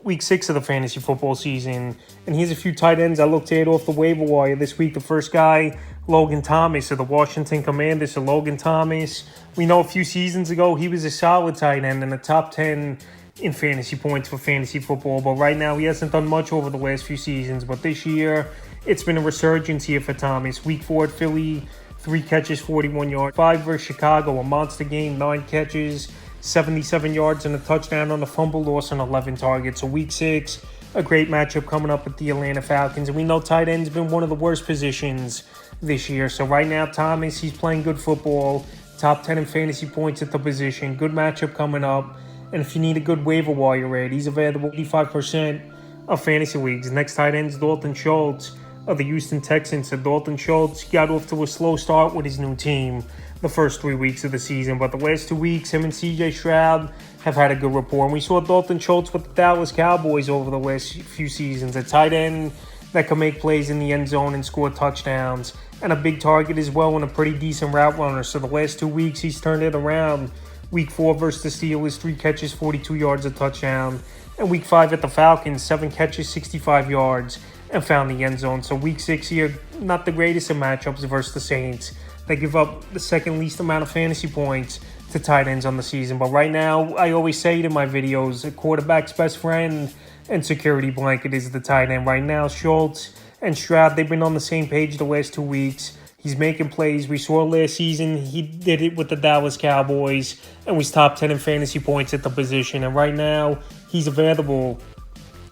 week 6 of the fantasy football season. And here's a few tight ends I looked at off the waiver wire this week. The first guy, Logan Thomas of the Washington Commanders. So Logan Thomas, we know a few seasons ago he was a solid tight end in the top 10 in fantasy points for fantasy football. But right now he hasn't done much over the last few seasons. But this year, it's been a resurgence here for Thomas. Week 4 at Philly, 3 catches, 41 yards. 5 versus Chicago, a monster game, 9 catches, 77 yards and a touchdown on the fumble loss on 11 targets. So week 6, a great matchup coming up with the Atlanta Falcons. And we know tight end's been one of the worst positions this year. So right now, Thomas, he's playing good football. Top 10 in fantasy points at the position. Good matchup coming up. And if you need a good waiver wire aid, he's available 85% of fantasy leagues. Next tight end's Dalton Schultz of the Houston Texans. So Dalton Schultz got off to a slow start with his new team the first 3 weeks of the season, but the last 2 weeks, him and CJ Stroud have had a good rapport. And we saw Dalton Schultz with the Dallas Cowboys over the last few seasons, a tight end that can make plays in the end zone and score touchdowns, and a big target as well and a pretty decent route runner. So the last 2 weeks, he's turned it around. Week 4 versus the Steelers, 3 catches, 42 yards, a touchdown. And week 5 at the Falcons, 7 catches, 65 yards, and found the end zone. So week 6 here, not the greatest of matchups versus the Saints. They give up the second least amount of fantasy points to tight ends on the season. But right now, I always say it in my videos, a quarterback's best friend and security blanket is the tight end. Right now, Schultz and Stroud, they've been on the same page the last 2 weeks. He's making plays. We saw last season, he did it with the Dallas Cowboys and was top 10 in fantasy points at the position. And right now, he's available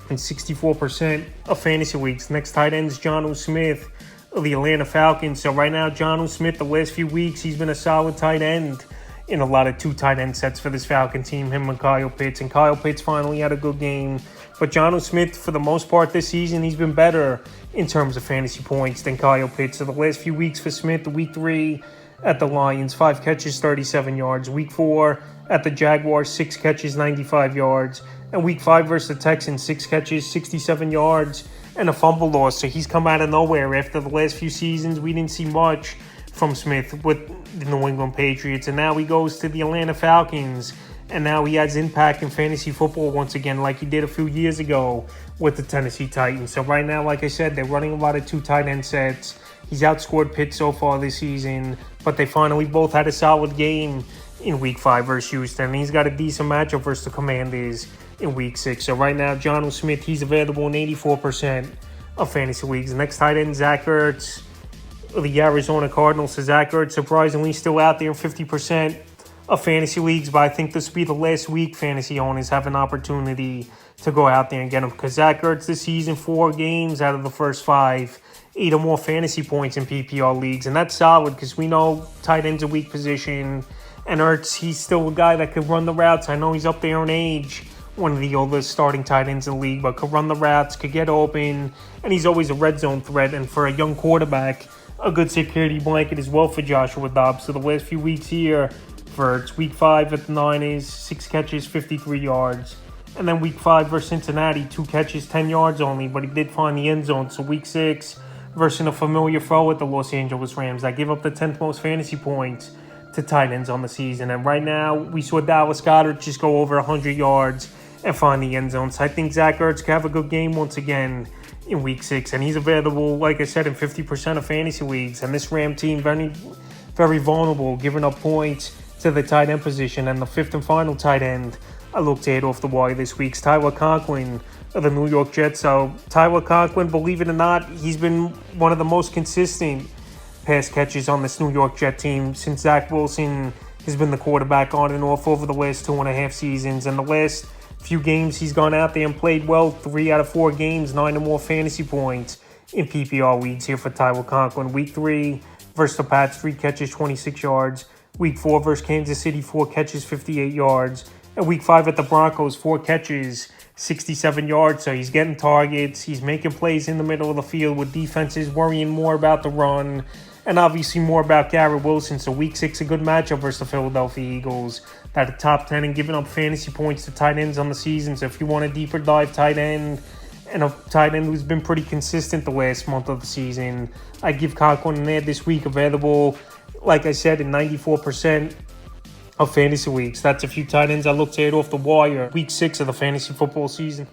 in 64% of fantasy leagues. Next tight end is Jonnu Smith of the Atlanta Falcons. So right now, Jonnu Smith, the last few weeks, he's been a solid tight end in a lot of 2 tight end sets for this Falcon team, him and Kyle Pitts. And Kyle Pitts finally had a good game. But Jonnu Smith, for the most part this season, he's been better in terms of fantasy points than Kyle Pitts. So the last few weeks for Smith, the week 3 at the Lions, 5 catches, 37 yards. Week 4 at the Jaguars, 6 catches, 95 yards. And week 5 versus the Texans, 6 catches, 67 yards, and a fumble loss. So he's come out of nowhere. After the last few seasons, we didn't see much from Smith with the New England Patriots. And now he goes to the Atlanta Falcons. And now he has impact in fantasy football once again like he did a few years ago with the Tennessee Titans. So right now, like I said, they're running a lot of 2 tight end sets. He's outscored Pitt so far this season. But they finally both had a solid game in week 5 versus Houston. And he's got a decent matchup versus the Commanders in week 6. So right now, Jonnu Smith, he's available in 84% of fantasy leagues. Next tight end, Zach Ertz of the Arizona Cardinals. So Zach Ertz, surprisingly, still out there in 50% of fantasy leagues. But I think this will be the last week fantasy owners have an opportunity to go out there and get him. Because Zach Ertz this season, 4 games out of the first 5, 8 or more fantasy points in PPR leagues. And that's solid because we know tight end's a weak position. And Ertz, he's still a guy that could run the routes. I know he's up there in age, one of the oldest starting tight ends in the league, but could run the routes, could get open, and he's always a red zone threat. And for a young quarterback, a good security blanket as well for Joshua Dobbs. So the last few weeks here, for it's week 5 at the Niners, 6 catches, 53 yards. And then week 5 versus Cincinnati, 2 catches, 10 yards only, but he did find the end zone. So week 6 versus a familiar foe at the Los Angeles Rams, that give up the 10th most fantasy points to tight ends on the season. And right now, we saw Dallas Goedert just go over 100 yards and find the end zone. So I think Zach Ertz could have a good game once again in week 6. And he's available, like I said, in 50% of fantasy leagues. And this Ram team, very, very vulnerable, giving up points to the tight end position. And the 5th and final tight end I looked at off the wire this week's Tyler Conklin of the New York Jets. So Tyler Conklin, believe it or not, he's been one of the most consistent pass catches on this New York Jet team since Zach Wilson has been the quarterback on and off over the last 2.5 seasons. And the last few games he's gone out there and played well. 3 out of 4 games, 9 or more fantasy points in PPR leagues here for Tyler Conklin. Week 3 versus the Pats, 3 catches, 26 yards. Week 4 versus Kansas City, 4 catches, 58 yards. And week 5 at the Broncos, 4 catches, 67 yards. So he's getting targets. He's making plays in the middle of the field with defenses worrying more about the run and obviously more about Garrett Wilson. So week 6, a good matchup versus the Philadelphia Eagles. That are top 10 and giving up fantasy points to tight ends on the season. So if you want a deeper dive tight end and a tight end who's been pretty consistent the last month of the season, I give Conklin an ad this week, available, like I said, in 94% of fantasy leagues. That's a few tight ends I looked at off the wire. Week 6 of the fantasy football season.